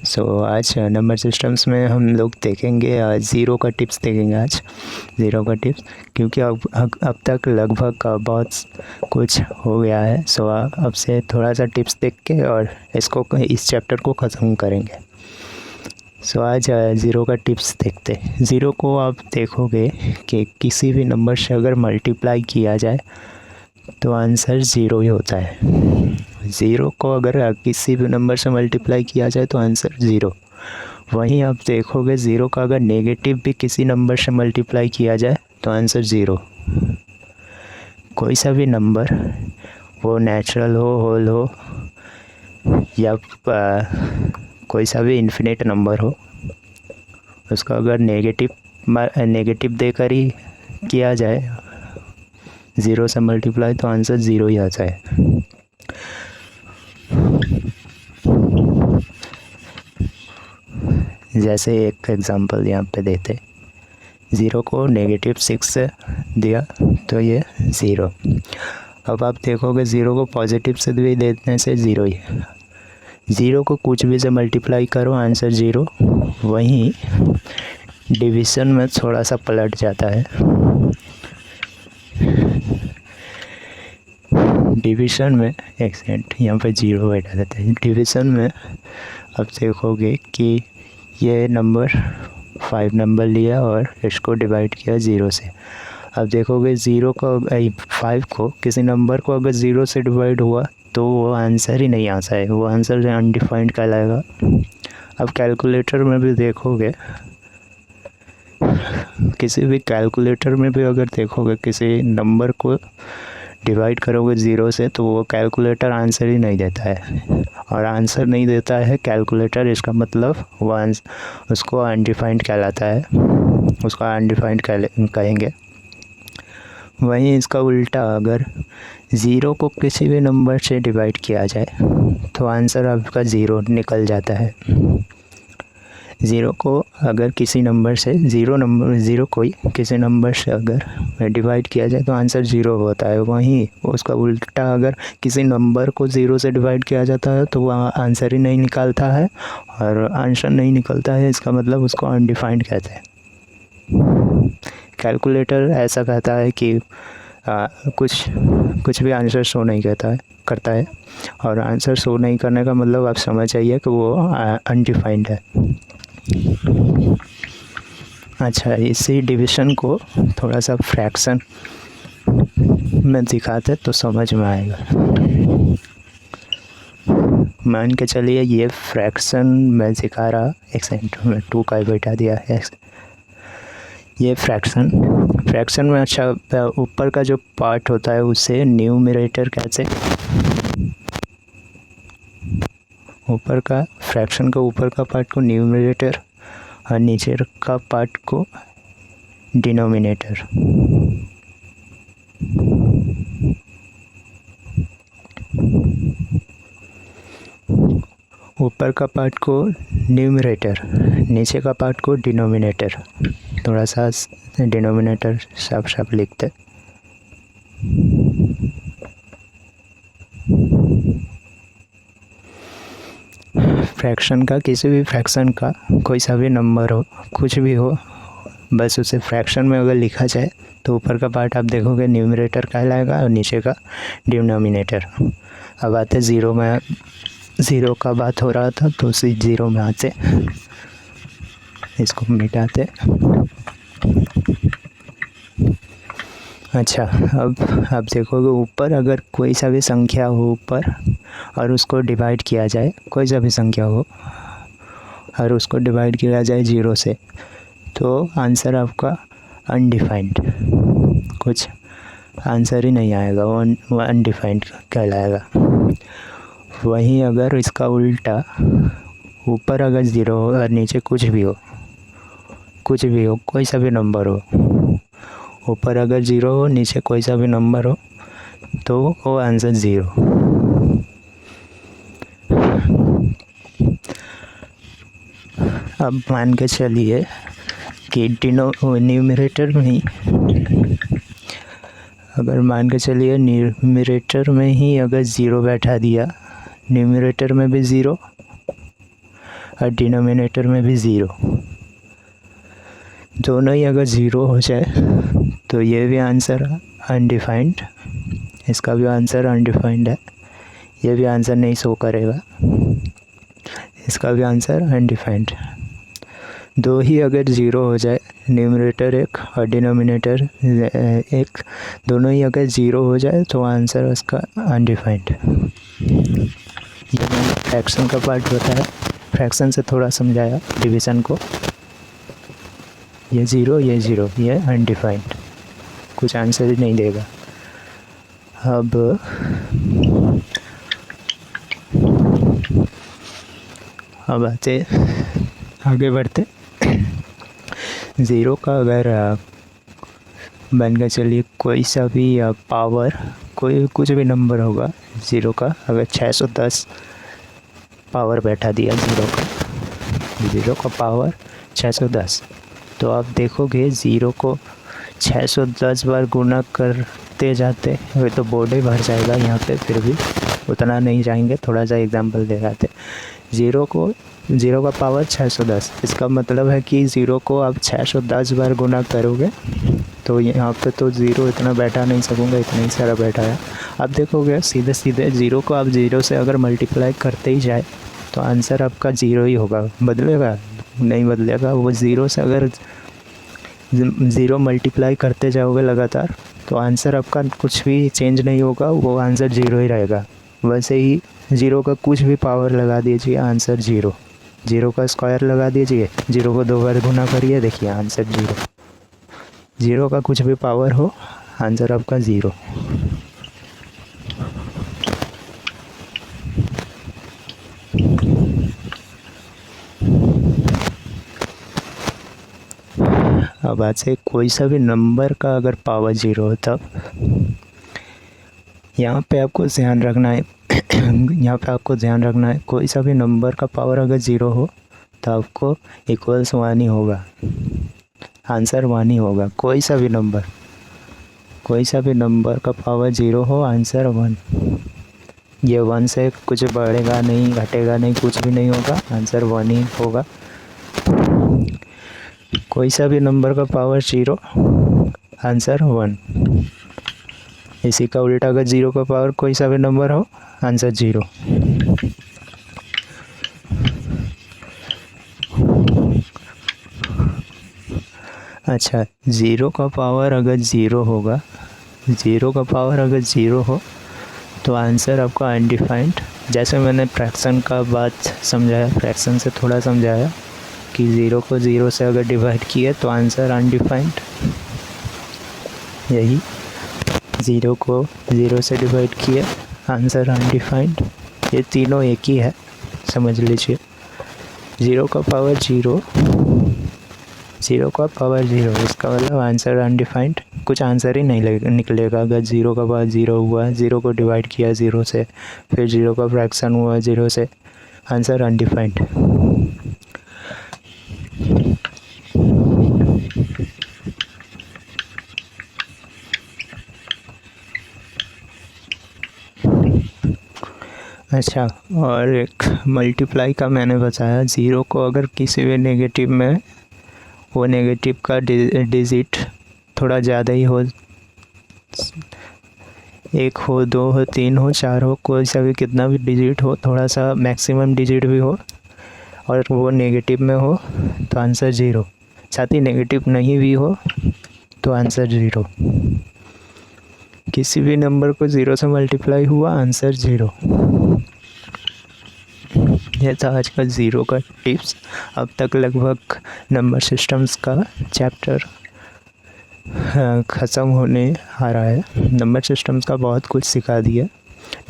आज number systems में हम लोग देखेंगे ज़ीरो का टिप्स देखेंगे आज ज़ीरो का टिप्स, क्योंकि अब तक लगभग बहुत कुछ हो गया है। अब से थोड़ा सा टिप्स देख के और इस चैप्टर को ख़त्म करेंगे। आज ज़ीरो का टिप्स देखते हैं। ज़ीरो को आप देखोगे कि किसी भी नंबर से अगर मल्टीप्लाई किया जाए तो आंसर ज़ीरो ही होता है। ज़ीरो को अगर किसी भी नंबर से मल्टीप्लाई किया जाए तो आंसर ज़ीरो। वहीं आप देखोगे ज़ीरो का अगर नेगेटिव भी किसी नंबर से मल्टीप्लाई किया जाए तो आंसर ज़ीरो। कोई सा भी नंबर, वो नेचुरल हो, होल हो, या कोई सा भी इन्फिनिट नंबर हो, उसका अगर नेगेटिव देकर ही किया जाए ज़ीरो से मल्टीप्लाई तो आंसर ज़ीरो ही आता है। जैसे एक एग्ज़ाम्पल यहाँ पे देते, ज़ीरो को -6 से दिया तो ये ज़ीरो। अब आप देखोगे ज़ीरो को पॉजिटिव से भी देने से ज़ीरो ही। ज़ीरो को कुछ भी से मल्टीप्लाई करो आंसर ज़ीरो। वहीं डिवीज़न में थोड़ा सा पलट जाता है। डिवीज़न में एक सेकंड यहाँ पे ज़ीरो बैठा देता है। डिवीज़न में अब देखोगे कि ये नंबर 5 नंबर लिया और इसको डिवाइड किया ज़ीरो से। अब देखोगे ज़ीरो को 5 को किसी नंबर को अगर ज़ीरो से डिवाइड हुआ तो वो आंसर ही नहीं आता है, वो आंसर अनडिफाइंड कहलाएगा। अब कैलकुलेटर में भी देखोगे, किसी भी कैलकुलेटर में भी अगर देखोगे किसी नंबर को डिवाइड करोगे ज़ीरो से तो वो कैलकुलेटर आंसर ही नहीं देता है। और आंसर नहीं देता है कैलकुलेटर, इसका मतलब वो उसको अनडिफाइंड कहलाता है, उसको अनडिफाइंड कहेंगे। वहीं इसका उल्टा, अगर ज़ीरो को किसी भी नंबर से डिवाइड किया जाए तो आंसर आपका ज़ीरो निकल जाता है। ज़ीरो को अगर किसी नंबर से ज़ीरो कोई किसी नंबर से अगर डिवाइड किया जाए तो आंसर ज़ीरो होता है। वहीं उसका उल्टा, अगर किसी नंबर को ज़ीरो से डिवाइड किया जाता है तो वह आंसर ही नहीं निकलता है, और आंसर नहीं निकलता है इसका मतलब उसको अनडिफाइंड कहते हैं। कैलकुलेटर ऐसा कहता है कि कुछ भी आंसर शो नहीं करता है, और आंसर शो नहीं करने का मतलब आप समझ जाइए कि वो अनडिफाइंड है। अच्छा, इसी डिवीज़न को थोड़ा सा फ्रैक्शन में दिखाते तो समझ में आएगा। मान के चलिए ये फ्रैक्शन में दिखा रहा, एक सेकंड में 2 का बैठा दिया है। ये फ्रैक्शन में, अच्छा, ऊपर का जो पार्ट होता है उसे न्यूमरेटर कहते हैं। ऊपर का फ्रैक्शन का ऊपर का पार्ट को न्यूमरेटर और नीचे का पार्ट को डिनोमिनेटर। ऊपर का पार्ट को न्यूमरेटर, नीचे का पार्ट को डिनोमिनेटर। थोड़ा सा डिनोमिनेटर साफ लिखते। फ्रैक्शन का, किसी भी फ्रैक्शन का कोई सा भी नंबर हो, कुछ भी हो, बस उसे फ्रैक्शन में अगर लिखा जाए तो ऊपर का पार्ट आप देखोगे न्यूमरेटर कहलाएगा और नीचे का डिनोमिनेटर। अब आते ज़ीरो में, ज़ीरो का बात हो रहा था तो उसी ज़ीरो में आते, इसको मिटाते। अच्छा, अब आप देखोगे ऊपर अगर कोई सा भी संख्या हो ऊपर और उसको डिवाइड किया जाए, कोई सा भी संख्या हो और उसको डिवाइड किया जाए ज़ीरो से तो आंसर आपका अनडिफाइंड, कुछ आंसर ही नहीं आएगा, वो अनडिफाइंड कहलाएगा। वहीं अगर इसका उल्टा, ऊपर अगर ज़ीरो हो और नीचे कुछ भी हो, कोई सा भी नंबर हो, ऊपर अगर ज़ीरो हो नीचे कोई सा भी नंबर हो तो वो आंसर ज़ीरो। अब मान के चलिए कि न्यूमरेटर में ही, अगर मान के चलिए न्यूमरेटर में ही अगर ज़ीरो बैठा दिया, न्यूमरेटर में भी ज़ीरो और डिनोमिनेटर में भी 0। दोनों ही अगर 0 हो जाए तो ये भी आंसर अनडिफाइंड, इसका भी आंसर अनडिफाइंड है, ये भी आंसर नहीं शो करेगा, इसका भी आंसर अनडिफाइंड। दो ही अगर 0 हो जाए, न्यूमरेटर एक और डिनोमिनेटर एक, दोनों ही अगर 0 हो जाए तो आंसर उसका अनडिफाइंड। ये मैंने फ्रैक्शन का पार्ट बताया, फ्रैक्शन से थोड़ा समझाया डिवीज़न को। ये 0, ये 0, ये अनडिफाइंड, कुछ आंसर ही नहीं देगा। अब आगे बढ़ते। 0 का अगर बन के चलिए कोई सा भी पावर, कोई कुछ भी नंबर होगा 0 का, अगर 610 पावर बैठा दिया 0 का पावर 610, तो आप देखोगे 0 को 610 बार गुना करते जाते हुए तो बोर्ड ही भर जाएगा यहाँ पे, फिर भी उतना नहीं जाएंगे, थोड़ा सा एग्जांपल दे जाते। 0 का पावर 610, इसका मतलब है कि 0 को आप 610 बार गुना करोगे तो यहाँ पे तो 0 इतना बैठा नहीं सकूँगा, इतना ही सारा बैठा है। आप देखोगे सीधे 0 को आप 0 से अगर मल्टीप्लाई करते ही जाए तो आंसर आपका 0 ही होगा, बदलेगा नहीं, बदलेगा। वो 0 से अगर 0 मल्टीप्लाई करते जाओगे लगातार तो आंसर आपका कुछ भी चेंज नहीं होगा, वो आंसर 0 ही रहेगा। वैसे ही 0 का कुछ भी पावर लगा दीजिए, आंसर 0। 0 का स्क्वायर लगा दीजिए, 0 को 2 बार गुना करिए, देखिए आंसर 0। 0 का कुछ भी पावर हो, आंसर आपका 0। अब आज से कोई सा भी नंबर का अगर पावर 0 हो तब यहाँ पे आपको ध्यान रखना है कोई सा भी नंबर का पावर अगर 0 हो तो आपको इक्वल्स 1 ही होगा, आंसर 1 ही होगा। कोई सा भी नंबर का पावर 0 हो, आंसर 1। ये 1 से कुछ बढ़ेगा नहीं, घटेगा नहीं, कुछ भी नहीं होगा, आंसर 1 ही होगा। कोई सा भी नंबर का पावर 0, आंसर 1। इसी का उल्टा अगर 0 का पावर कोई सा भी नंबर हो, आंसर 0। अच्छा, 0 का पावर अगर 0 होगा, 0 का पावर अगर 0 हो तो आंसर आपका अनडिफाइंड। जैसे मैंने फ्रैक्शन का बात समझाया, फ्रैक्शन से थोड़ा समझाया कि 0 को 0 से अगर डिवाइड किए तो आंसर अनडिफाइंड। यही 0 को 0 से डिवाइड किए, आंसर अनडिफाइंड। ये तीनों एक ही है, समझ लीजिए। 0 का पावर 0, इसका मतलब आंसर अनडिफाइंड, कुछ आंसर ही नहीं निकलेगा। अगर 0 का पावर 0 हुआ, 0 को डिवाइड किया 0 से, फिर 0 का फ्रैक्शन हुआ 0 से, आंसर अनडिफाइंड। अच्छा, और एक मल्टीप्लाई का मैंने बताया। 0 को अगर किसी भी नेगेटिव में, वो नेगेटिव का डिजिट थोड़ा ज़्यादा ही हो, 1 हो, 2 हो, 3 हो, 4 हो, कोई सा भी कितना भी डिजिट हो, थोड़ा सा मैक्सिमम डिजिट भी हो और वो नेगेटिव में हो तो आंसर 0। साथ ही नेगेटिव नहीं भी हो तो आंसर 0। किसी भी नंबर को 0 से मल्टीप्लाई हुआ, आंसर 0। यह था आज का 0 का टिप्स। अब तक लगभग नंबर सिस्टम्स का चैप्टर ख़त्म होने आ रहा है। नंबर सिस्टम्स का बहुत कुछ सिखा दिया।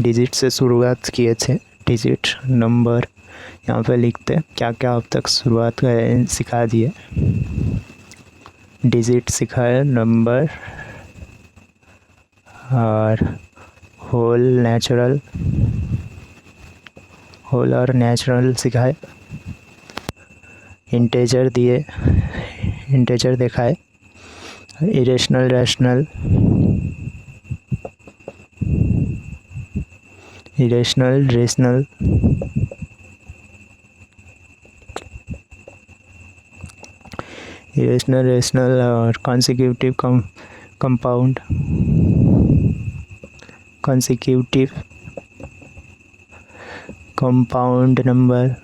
डिजिट से शुरुआत किए थे, डिजिट, नंबर, यहाँ पे लिखते क्या क्या अब तक शुरुआत सिखा दिए। डिजिट सिखाया, नंबर और होल और नेचुरल सिखाए, इंटेजर दिखाए, irrational, rational, rational, irrational, rational और consecutive compound, consecutive compound number,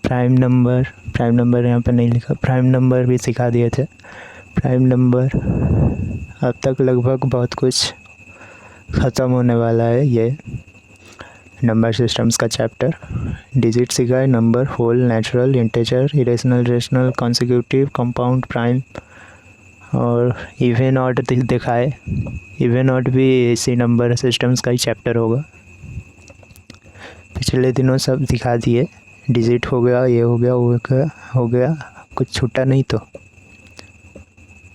prime number यहाँ पर नहीं लिखा, प्राइम नंबर भी सिखा दिए थे। प्राइम नंबर अब तक लगभग बहुत कुछ ख़त्म होने वाला है ये नंबर सिस्टम्स का चैप्टर। डिजिट सीखा है, number, whole, natural, integer, irrational, rational, consecutive, compound, prime और इवन ऑड दिखाए। इवन ऑड भी इसी नंबर सिस्टम्स का ही चैप्टर होगा। पिछले दिनों सब दिखा दिए, डिजिट हो गया, ये हो गया, वो हो गया, कुछ छूटा नहीं तो।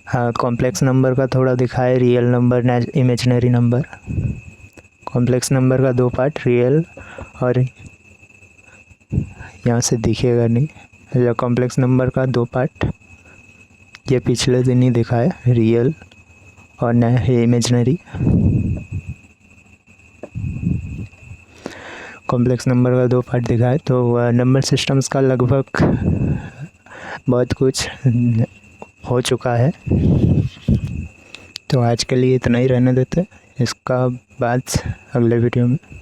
हाँ, कॉम्प्लेक्स नंबर का थोड़ा दिखाए, real number, imaginary number. Complex number का 2 पार्ट, रियल और यहाँ से दिखेगा नहीं, कॉम्प्लेक्स नंबर का 2 पार्ट, ये पिछले दिन ही दिखाए, रियल और इमेजिनरी। कॉम्प्लेक्स नंबर का 2 पार्ट दिखाए। तो नंबर सिस्टम्स का लगभग बहुत कुछ हो चुका है, तो आज के लिए इतना ही रहने देते, इसका बाद अगले वीडियो में